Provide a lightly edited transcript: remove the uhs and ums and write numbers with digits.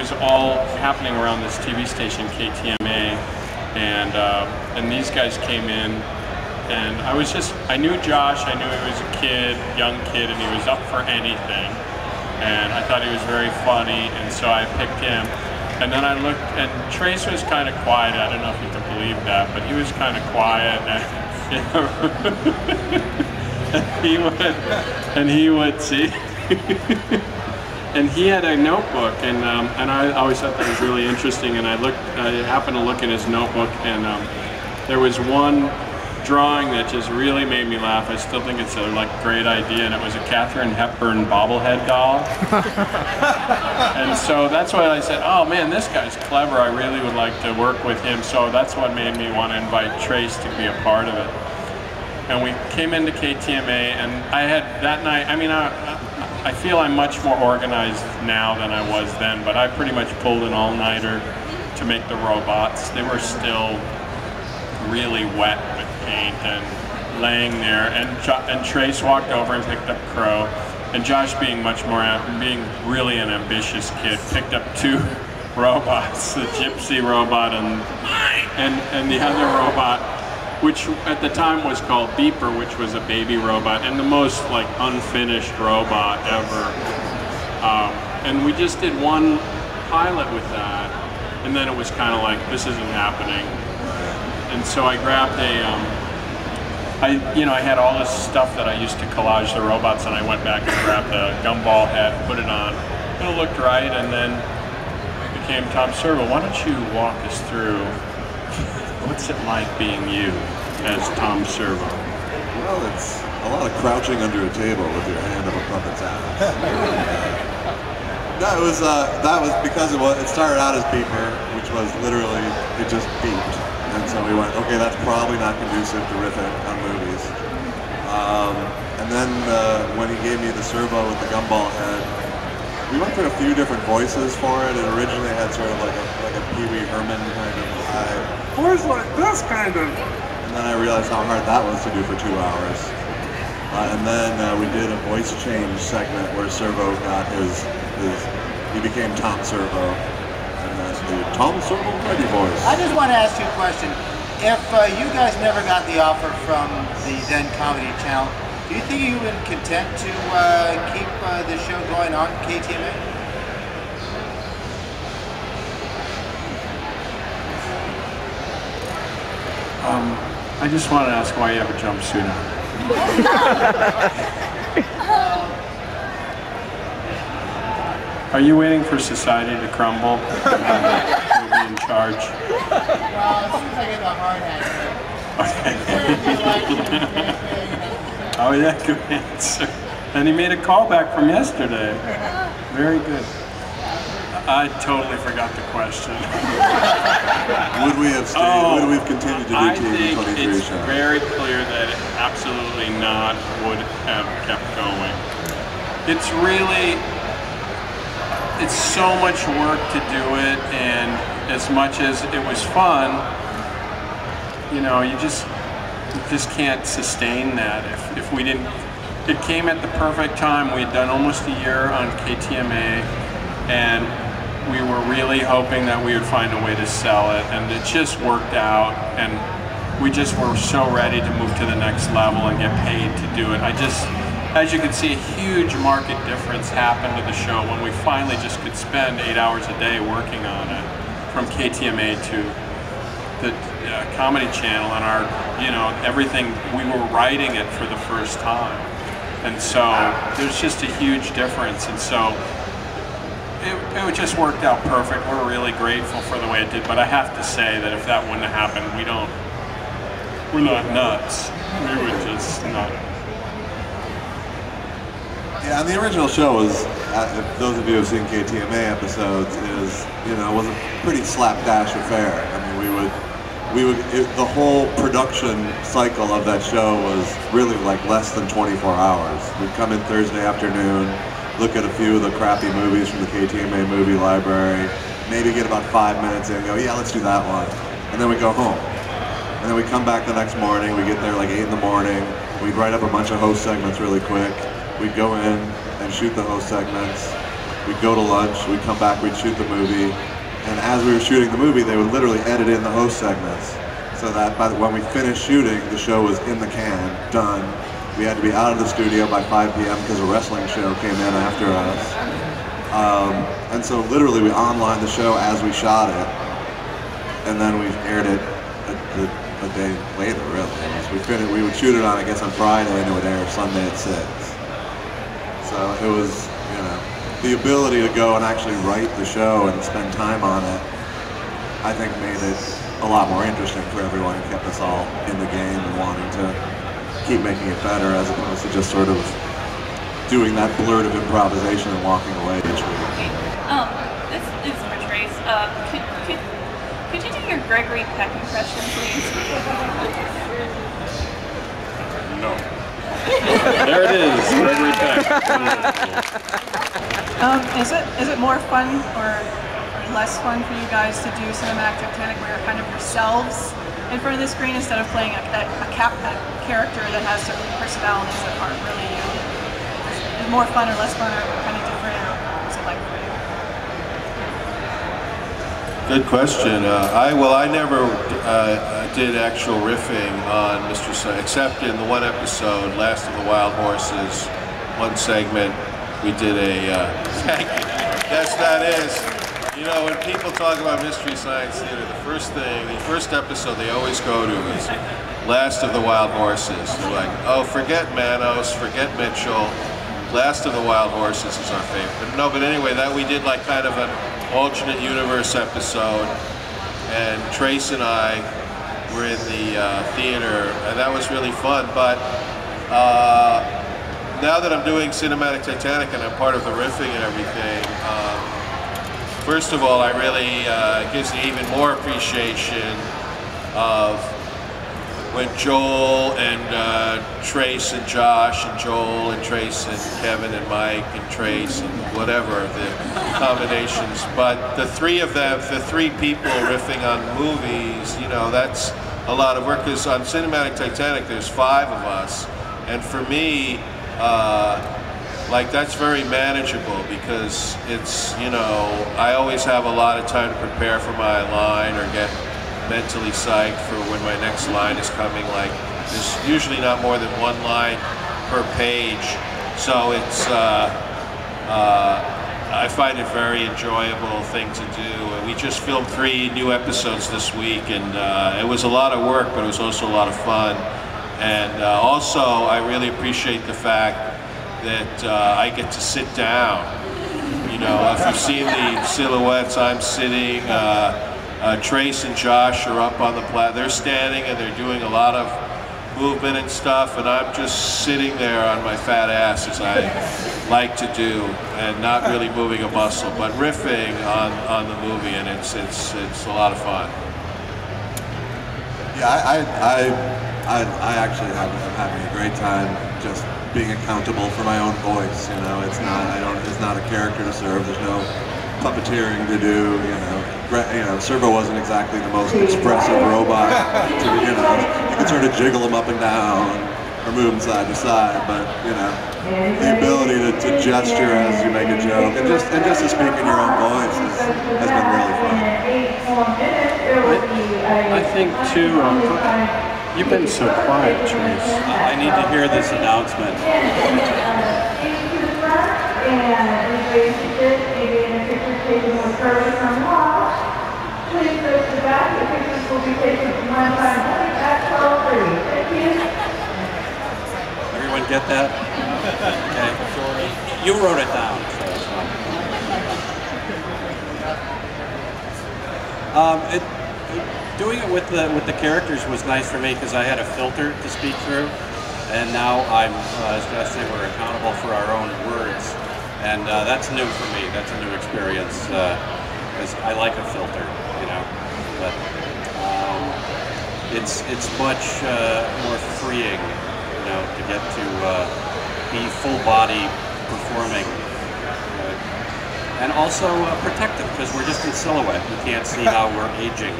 was all happening around this TV station, KTMA, and these guys came in, and I knew Josh, I knew he was a kid, young kid, and he was up for anything, and I thought he was very funny, and so I picked him. And then I looked, and Trace was kind of quiet. I don't know if you can believe that, but he was kind of quiet, and he would see. And he had a notebook, and I always thought that was really interesting. And I happened to look in his notebook, and there was one drawing that just really made me laugh. I still think it's a great idea, and it was a Katharine Hepburn bobblehead doll. And so that's why I said, oh man, this guy's clever. I really would like to work with him. So that's what made me want to invite Trace to be a part of it. And we came into KTMA, and I had that night, I mean, I feel I'm much more organized now than I was then, but I pretty much pulled an all-nighter to make the robots. They were still really wet with paint and laying there, and Trace walked over and picked up Crow, and Josh, being really an ambitious kid, picked up 2 robots, the Gypsy robot and the other robot, which at the time was called Beeper, which was a baby robot, and the most unfinished robot ever. And we just did one pilot with that, and then it was kind of like, this isn't happening. And so I grabbed I had all this stuff that I used to collage the robots, and I went back and grabbed the gumball head, put it on, and it looked right, and then it became Tom Servo. Why don't you walk us through what's it like being you as Tom Servo? Well, it's a lot of crouching under a table with your hand up a puppet's ass. That was because it started out as Beeper, which was literally, it just beeped. And so we went, okay, that's probably not conducive to riffing on movies. And then when he gave me the servo with the gumball head, we went through a few different voices for it. It originally had sort of like a Pee Wee Herman kind of voice like this kind of. And then I realized how hard that was to do for 2 hours. And then we did a voice change segment where Servo got he became Tom Servo. The Tom Servo Ready voice. I just want to ask you a question. If you guys never got the offer from the then Comedy Channel, do you think you would have been content to keep the show going on KTMA? I just want to ask why you have a jumpsuit on. Are you waiting for society to crumble? You'll be in charge. Well, as soon as I get the hard hat. Oh yeah, good answer. And he made a callback from yesterday. Very good. I totally forgot the question. Would we have stayed? Would we have continued to do TV 23 shows? I think it's very clear that it absolutely not would have kept going. It's so much work to do it, and as much as it was fun, you just can't sustain that if we didn't. It came at the perfect time. We had done almost a year on KTMA, and we were really hoping that we would find a way to sell it, and it just worked out, and we just were so ready to move to the next level and get paid to do it. As you can see, a huge market difference happened to the show when we finally just could spend 8 hours a day working on it, from KTMA to the Comedy Channel, and everything. We were writing it for the first time, and so there's just a huge difference, and so it just worked out perfect. We're really grateful for the way it did, but I have to say that if that wouldn't have happened, we're not nuts. We would just not. Yeah, and the original show was, if those of you who have seen KTMA episodes, was a pretty slapdash affair. I mean, the whole production cycle of that show was really less than 24 hours. We'd come in Thursday afternoon, look at a few of the crappy movies from the KTMA movie library, maybe get about 5 minutes in and go, yeah, let's do that one. And then we go home. And then we come back the next morning, we get there 8 in the morning, we'd write up a bunch of host segments really quick. We'd go in and shoot the host segments, we'd go to lunch, we'd come back, we'd shoot the movie, and as we were shooting the movie, they would literally edit in the host segments, so that when we finished shooting, the show was in the can, done. We had to be out of the studio by 5 p.m. because a wrestling show came in after us. And so literally we online the show as we shot it, and then we aired it a day later, really. We would shoot it on, I guess, on Friday, and it would air Sunday at 6. So it was, you know, the ability to go and actually write the show and spend time on it, I think made it a lot more interesting for everyone and kept us all in the game and wanting to keep making it better, as opposed to just sort of doing that blurt of improvisation and walking away each week. This is for Trace. Could you do your Gregory Peck impression, please? No. There it is, Gregory Peck. Is it more fun or less fun for you guys to do cinematic Titanic where you're kind of yourselves in front of the screen instead of playing a character that has certain personalities that aren't really you? Is it more fun or less fun or kind of different, or what's it like for you? Good question. I never did actual riffing on Mr. Sun, except in the one episode, Last of the Wild Horses, one segment, we did a, yes, that is. You know, when people talk about Mystery Science Theater, the first episode they always go to is Last of the Wild Horses. They're like, oh, forget Manos, forget Mitchell. Last of the Wild Horses is our favorite. But anyway, that we did like kind of an alternate universe episode, and Trace and I were in the theater, and that was really fun. But now that I'm doing Cinematic Titanic and I'm part of the riffing and everything, first of all, I really, it gives me even more appreciation of when Joel and Trace and Josh and Joel and Trace and Kevin and Mike and Trace and whatever, the combinations. But the three of them, the three people riffing on movies, you know, that's a lot of work. Because on Cinematic Titanic, there's 5 of us. And for me, like, that's very manageable because it's, you know, I always have a lot of time to prepare for my line or get mentally psyched for when my next line is coming. Like, there's usually not more than 1 line per page. So it's, I find it a very enjoyable thing to do. And we just filmed 3 new episodes this week, and it was a lot of work, but it was also a lot of fun. And also, I really appreciate the fact that I get to sit down. You know, if you've seen the silhouettes, I'm sitting, Trace and Josh are up on the they're standing and they're doing a lot of movement and stuff, and I'm just sitting there on my fat ass, as I like to do, and not really moving a muscle, but riffing on the movie, and it's a lot of fun. Yeah, I actually am having a great time just being accountable for my own voice. You know, it's not a character to serve. There's no puppeteering to do. You know, Servo wasn't exactly the most expressive robot. You know, you could sort of jiggle him up and down or move him side to side, but you know, the ability to gesture as you make a joke and just to speak in your own voice has been really fun. I think too, you've been so quiet, Trace. I need to hear this announcement. Please face the back. The pictures will be taken from one time at 12:30. Thank you. Everyone get that? Okay. You wrote it down. Doing it with the characters was nice for me because I had a filter to speak through, and now I'm, as Josh said, we're accountable for our own words, and that's new for me. That's a new experience because I like a filter, you know. But it's much more freeing, you know, to get to be full body performing. And also protective, because we're just in silhouette. You can't see how we're aging.